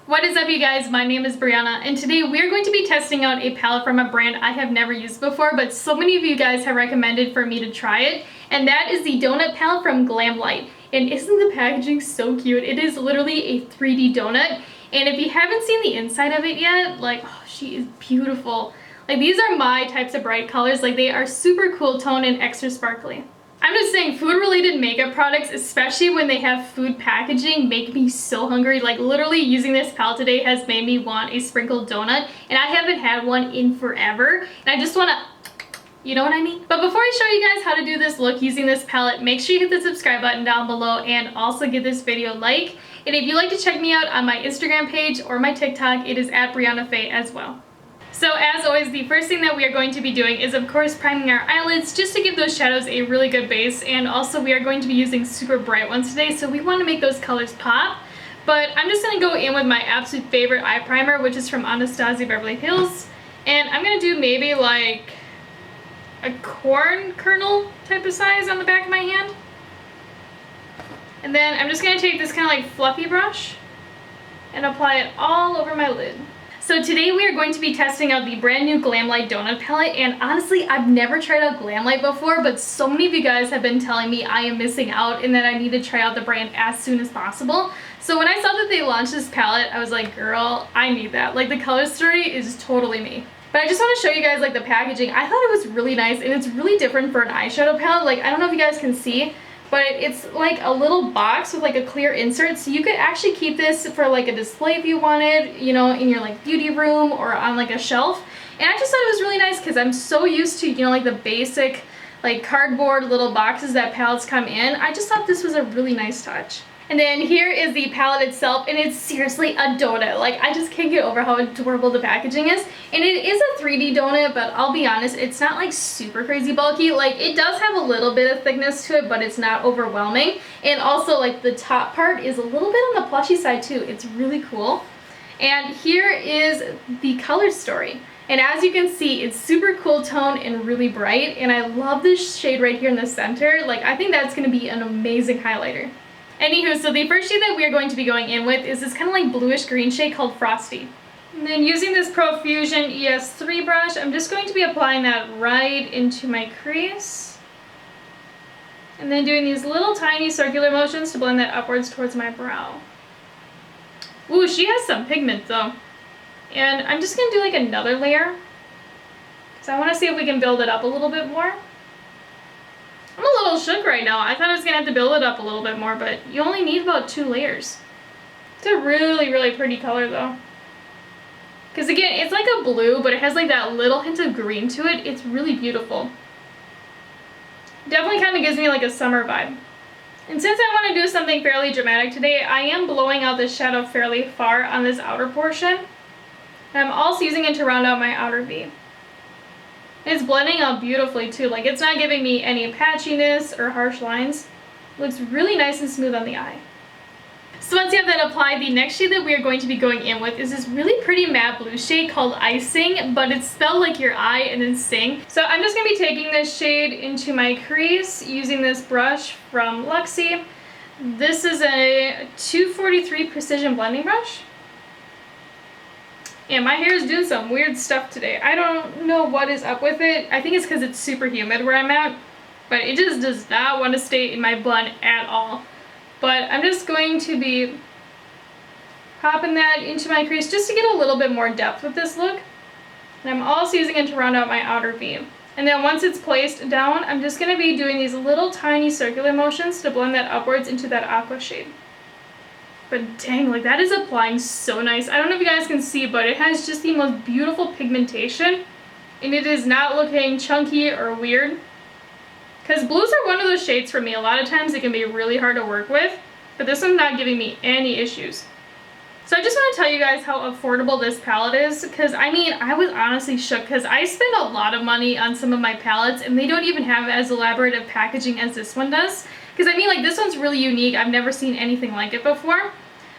What is up, you guys? My name is Breyonna, and today we are going to be testing out a palette from a brand I have never used before, but so many of you guys have recommended for me to try it, and that is the donut palette from GlamLite. And isn't the packaging so cute? It is literally a 3D donut, and if you haven't seen the inside of it yet, like, oh, she is beautiful. Like, these are my types of bright colors. Like, they are super cool tone and extra sparkly. I'm just saying, food-related makeup products, especially when they have food packaging, make me so hungry. Like, literally using this palette today has made me want a sprinkled donut, and I haven't had one in forever, and I just want to, you know what I mean? But before I show you guys how to do this look using this palette, make sure you hit the subscribe button down below and also give this video a like. And if you'd like to check me out on my Instagram page or my TikTok, it is at Breyonna as well. So as always, the first thing that we are going to be doing is of course priming our eyelids just to give those shadows a really good base, and also we are going to be using super bright ones today, so we want to make those colors pop. But I'm just going to go in with my absolute favorite eye primer, which is from Anastasia Beverly Hills, and I'm going to do maybe like a corn kernel type of size on the back of my hand. And then I'm just going to take this kind of like fluffy brush and apply it all over my lid. So today we are going to be testing out the brand new GlamLite Donut Palette, and honestly I've never tried out GlamLite before, but so many of you guys have been telling me I am missing out and that I need to try out the brand as soon as possible. So when I saw that they launched this palette, I was like, girl, I need that. Like, the color story is totally me. But I just want to show you guys like the packaging. I thought it was really nice, and it's really different for an eyeshadow palette. Like, I don't know if you guys can see, but it's like a little box with like a clear insert, so you could actually keep this for like a display if you wanted, you know, in your like beauty room or on like a shelf. And I just thought it was really nice because I'm so used to, you know, like the basic like cardboard little boxes that palettes come in. I just thought this was a really nice touch. And then here is the palette itself, and it's seriously a donut. Like, I just can't get over how adorable the packaging is. And it is a 3D donut, but I'll be honest, it's not like super crazy bulky. Like, it does have a little bit of thickness to it, but it's not overwhelming. And also, like, the top part is a little bit on the plushy side too. It's really cool. And here is the color story. And as you can see, it's super cool tone and really bright. And I love this shade right here in the center. Like, I think that's gonna be an amazing highlighter. Anywho, so the first shade that we are going to be going in with is this kind of like bluish green shade called Frosty. And then using this Profusion ES3 brush, I'm just going to be applying that right into my crease. And then doing these little tiny circular motions to blend that upwards towards my brow. Ooh, she has some pigment though. And I'm just going to do like another layer, because I want to see if we can build it up a little bit more. I'm a little shook right now. I thought I was going to have to build it up a little bit more, but you only need about 2 layers. It's a really, really pretty color though. Because again, it's like a blue, but it has like that little hint of green to it. It's really beautiful. Definitely kind of gives me like a summer vibe. And since I want to do something fairly dramatic today, I am blowing out this shadow fairly far on this outer portion. And I'm also using it to round out my outer V. It's blending out beautifully too. Like, it's not giving me any patchiness or harsh lines. It looks really nice and smooth on the eye. So once you have that applied, the next shade that we are going to be going in with is this really pretty matte blue shade called Icing, but it's spelled like your eye and then sing. So I'm just going to be taking this shade into my crease using this brush from Luxie. This is a 243 precision blending brush. And my hair is doing some weird stuff today. I don't know what is up with it. I think it's because it's super humid where I'm at, but it just does not want to stay in my bun at all. But I'm just going to be popping that into my crease just to get a little bit more depth with this look. And I'm also using it to round out my outer V. And then once it's placed down, I'm just going to be doing these little tiny circular motions to blend that upwards into that aqua shade. But dang, like, that is applying so nice. I don't know if you guys can see, but it has just the most beautiful pigmentation. And it is not looking chunky or weird. Because blues are one of those shades for me. A lot of times it can be really hard to work with. But this one's not giving me any issues. So I just want to tell you guys how affordable this palette is. Because, I mean, I was honestly shook. Because I spend a lot of money on some of my palettes. And they don't even have as elaborate of packaging as this one does. Because, I mean, like, this one's really unique. I've never seen anything like it before.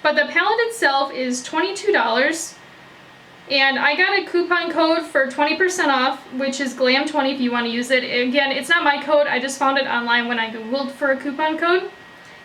But the palette itself is $22. And I got a coupon code for 20% off, which is GLAM20 if you want to use it. Again, it's not my code. I just found it online when I Googled for a coupon code.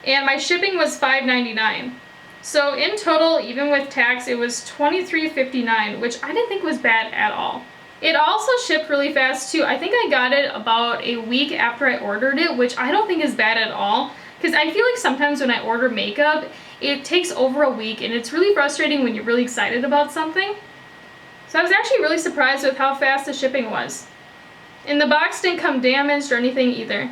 And my shipping was $5.99. So in total, even with tax, it was $23.59, which I didn't think was bad at all. It also shipped really fast too. I think I got it about a week after I ordered it, which I don't think is bad at all. Because I feel like sometimes when I order makeup, it takes over a week and it's really frustrating when you're really excited about something. So I was actually really surprised with how fast the shipping was. And the box didn't come damaged or anything either.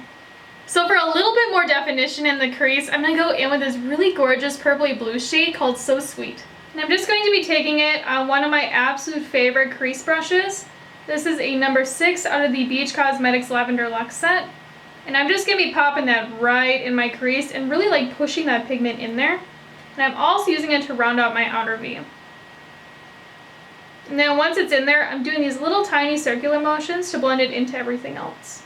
So for a little bit more definition in the crease, I'm going to go in with this really gorgeous purpley blue shade called So Sweet. And I'm just going to be taking it on one of my absolute favorite crease brushes. This is a number 6 out of the Beach Cosmetics Lavender Luxe set. And I'm just going to be popping that right in my crease and really like pushing that pigment in there. And I'm also using it to round out my outer V. And then once it's in there, I'm doing these little tiny circular motions to blend it into everything else.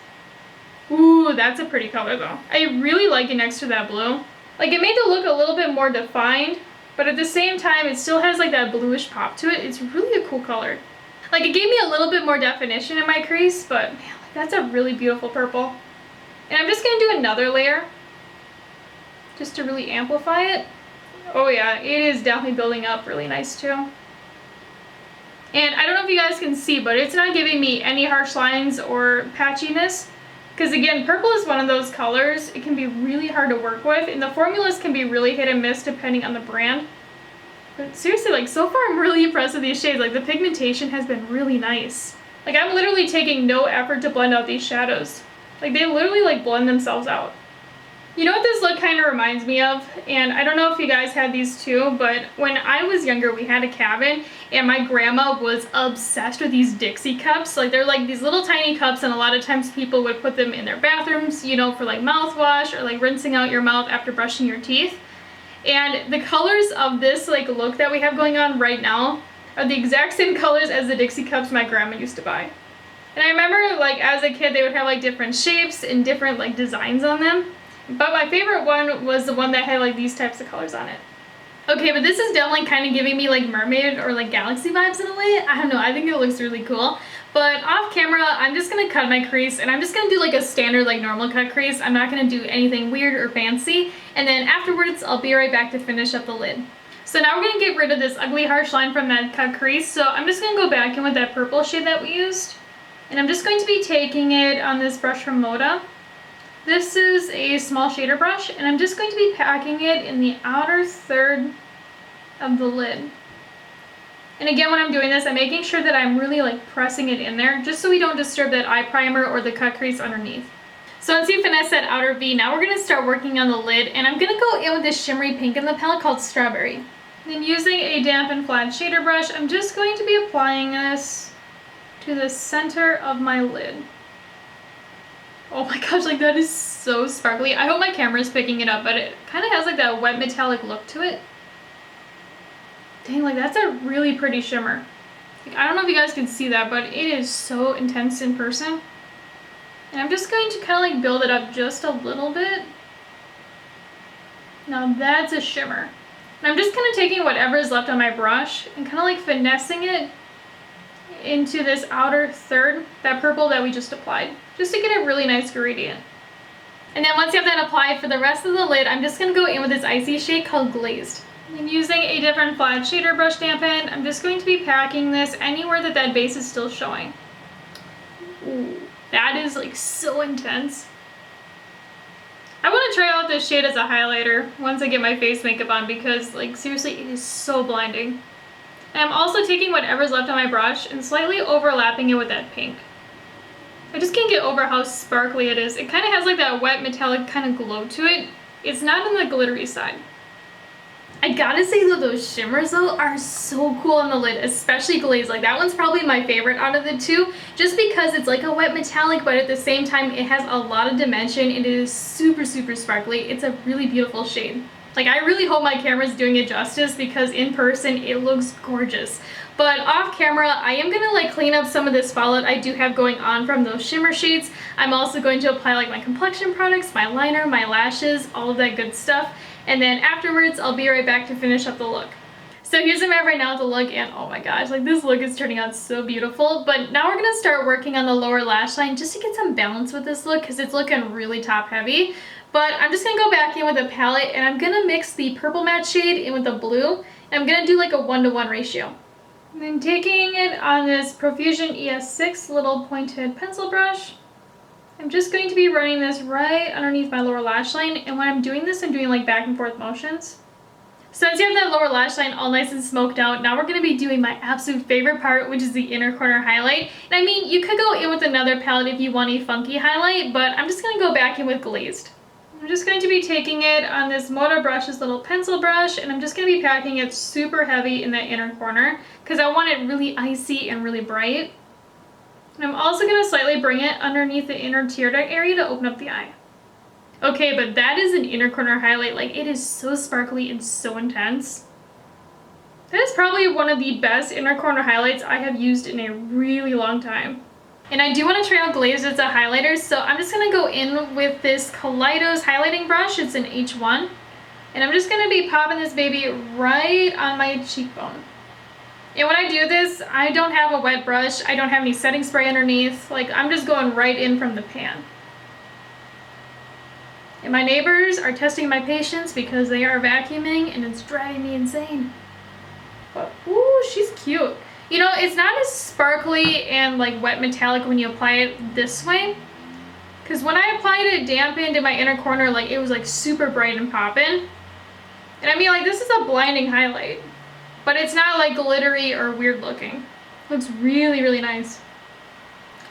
Ooh, that's a pretty color though. I really like it next to that blue. Like it made the look a little bit more defined, but at the same time it still has like that bluish pop to it. It's really a cool color. Like it gave me a little bit more definition in my crease, but man, that's a really beautiful purple. And I'm just going to do another layer just to really amplify it. Oh yeah, it is definitely building up really nice too. And I don't know if you guys can see, but it's not giving me any harsh lines or patchiness. Because again, purple is one of those colors, it can be really hard to work with, and the formulas can be really hit and miss depending on the brand. But seriously, like so far I'm really impressed with these shades. Like the pigmentation has been really nice. Like I'm literally taking no effort to blend out these shadows. Like they literally like blend themselves out. You know what this look kind of reminds me of? And I don't know if you guys had these too, but when I was younger we had a cabin and my grandma was obsessed with these Dixie cups. Like they're like these little tiny cups and a lot of times people would put them in their bathrooms, you know, for like mouthwash or like rinsing out your mouth after brushing your teeth. And the colors of this like look that we have going on right now are the exact same colors as the Dixie cups my grandma used to buy. And I remember like as a kid they would have like different shapes and different like designs on them. But my favorite one was the one that had like these types of colors on it. Okay, but this is definitely kind of giving me like mermaid or like galaxy vibes in a way. I don't know, I think it looks really cool. But off camera, I'm just going to cut my crease and I'm just going to do like a standard like normal cut crease. I'm not going to do anything weird or fancy. And then afterwards, I'll be right back to finish up the lid. So now we're going to get rid of this ugly harsh line from that cut crease. So I'm just going to go back in with that purple shade that we used. And I'm just going to be taking it on this brush from Moda. This is a small shader brush and I'm just going to be packing it in the outer third of the lid. And again, when I'm doing this, I'm making sure that I'm really like pressing it in there just so we don't disturb that eye primer or the cut crease underneath. So once you finish that outer V, now we're going to start working on the lid and I'm going to go in with this shimmery pink in the palette called Strawberry. And then using a damp and flat shader brush, I'm just going to be applying this to the center of my lid. Oh my gosh, like that is so sparkly. I hope my camera is picking it up, but it kind of has like that wet metallic look to it. Dang, like that's a really pretty shimmer. Like, I don't know if you guys can see that, but it is so intense in person. And I'm just going to kind of like build it up just a little bit. Now that's a shimmer. And I'm just kind of taking whatever is left on my brush and kind of like finessing it into this outer third, that purple that we just applied, just to get a really nice gradient. And then once you have that applied for the rest of the lid, I'm just going to go in with this icy shade called Glazed. And using a different flat shader brush dampened, I'm just going to be packing this anywhere that that base is still showing. Ooh, that is like so intense. I want to try out this shade as a highlighter once I get my face makeup on because like seriously it is so blinding. And I'm also taking whatever's left on my brush and slightly overlapping it with that pink. I just can't get over how sparkly it is. It kind of has like that wet metallic kind of glow to it. It's not on the glittery side. I gotta say though, those shimmers though are so cool on the lid, especially Glazed. Like that one's probably my favorite out of the two, just because it's like a wet metallic, but at the same time it has a lot of dimension. It is super, super sparkly. It's a really beautiful shade. Like I really hope my camera's doing it justice because in person it looks gorgeous. But off camera, I am gonna like clean up some of this fallout I do have going on from those shimmer shades. I'm also going to apply like my complexion products, my liner, my lashes, all of that good stuff. And then afterwards, I'll be right back to finish up the look. So here's I'm at right now with the look, and oh my gosh, like this look is turning out so beautiful. But now we're gonna start working on the lower lash line just to get some balance with this look because it's looking really top heavy. But I'm just going to go back in with a palette and I'm going to mix the purple matte shade in with the blue. And I'm going to do like a 1-to-1 ratio. And then taking it on this Profusion ES6 little pointed pencil brush, I'm just going to be running this right underneath my lower lash line. And when I'm doing this, I'm doing like back and forth motions. Since you have that lower lash line all nice and smoked out, now we're going to be doing my absolute favorite part, which is the inner corner highlight. And I mean, you could go in with another palette if you want a funky highlight, but I'm just going to go back in with Glazed. I'm just going to be taking it on this Moda brush, this little pencil brush, and I'm just going to be packing it super heavy in that inner corner because I want it really icy and really bright. And I'm also going to slightly bring it underneath the inner tear duct area to open up the eye. Okay, but that is an inner corner highlight. Like, it is so sparkly and so intense. That is probably one of the best inner corner highlights I have used in a really long time. And I do want to try out Glazed as a highlighter, so I'm just going to go in with this Kaleidos highlighting brush. It's an H1. And I'm just going to be popping this baby right on my cheekbone. And when I do this, I don't have a wet brush. I don't have any setting spray underneath. Like, I'm just going right in from the pan. And my neighbors are testing my patience because they are vacuuming and it's driving me insane. But, ooh, she's cute. You know, it's not as sparkly and like wet metallic when you apply it this way. Because when I applied it dampened in my inner corner, like it was like super bright and poppin'. And I mean, like, this is a blinding highlight. But it's not like glittery or weird looking. Looks really, really nice.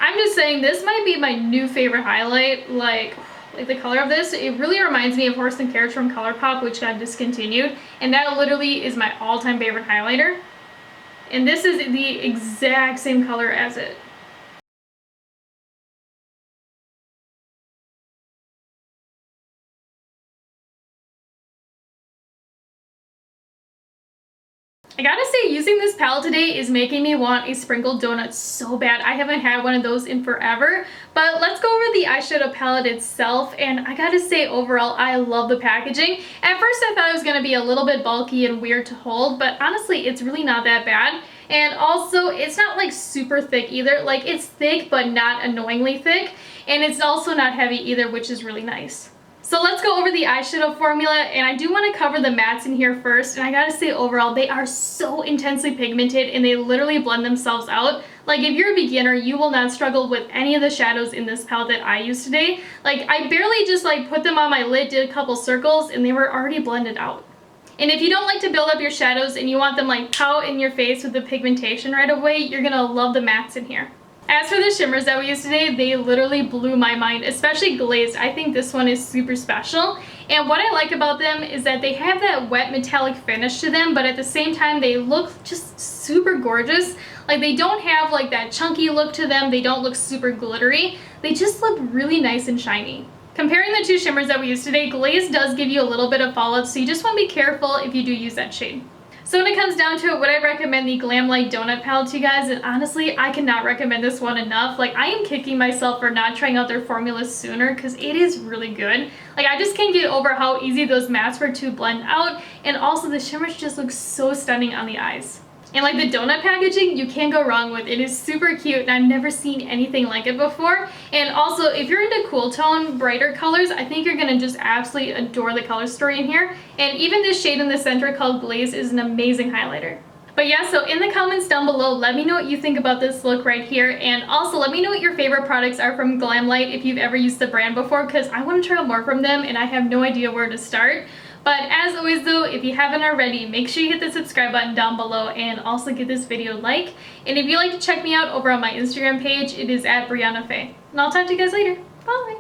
I'm just saying this might be my new favorite highlight. Like the color of this, it really reminds me of Horse and Carriage from ColourPop, which got discontinued. And that literally is my all-time favorite highlighter. And this is the exact same color as it. I gotta say, using this palette today is making me want a sprinkled donut so bad. I haven't had one of those in forever. But let's go over the eyeshadow palette itself, and I gotta say, overall, I love the packaging. At first, I thought it was gonna be a little bit bulky and weird to hold, but honestly, it's really not that bad. And also, it's not like super thick either. Like, it's thick, but not annoyingly thick. And it's also not heavy either, which is really nice. So let's go over the eyeshadow formula, and I do want to cover the mattes in here first, and I gotta say, overall, they are so intensely pigmented and they literally blend themselves out. Like, if you're a beginner, you will not struggle with any of the shadows in this palette that I used today. Like, I barely just like put them on my lid, did a couple circles, and they were already blended out. And if you don't like to build up your shadows and you want them like pout in your face with the pigmentation right away, you're gonna love the mattes in here. As for the shimmers that we used today, they literally blew my mind, especially Glazed. I think this one is super special. And what I like about them is that they have that wet metallic finish to them, but at the same time, they look just super gorgeous. Like, they don't have like that chunky look to them. They don't look super glittery. They just look really nice and shiny. Comparing the two shimmers that we used today, Glazed does give you a little bit of fallout, so you just want to be careful if you do use that shade. So when it comes down to it, would I recommend the GlamLite Donut Palette to you guys? And honestly, I cannot recommend this one enough. Like, I am kicking myself for not trying out their formulas sooner because it is really good. Like, I just can't get over how easy those mattes were to blend out, and also the shimmers just look so stunning on the eyes. And like the donut packaging, you can't go wrong with. It is super cute and I've never seen anything like it before. And also, if you're into cool tone, brighter colors, I think you're gonna just absolutely adore the color story in here. And even this shade in the center called Glazed is an amazing highlighter. But yeah, so in the comments down below, let me know what you think about this look right here. And also let me know what your favorite products are from GlamLite if you've ever used the brand before, because I want to try out more from them and I have no idea where to start. But as always though, if you haven't already, make sure you hit the subscribe button down below and also give this video a like. And if you'd like to check me out over on my Instagram page, it is @Breyonna. And I'll talk to you guys later. Bye!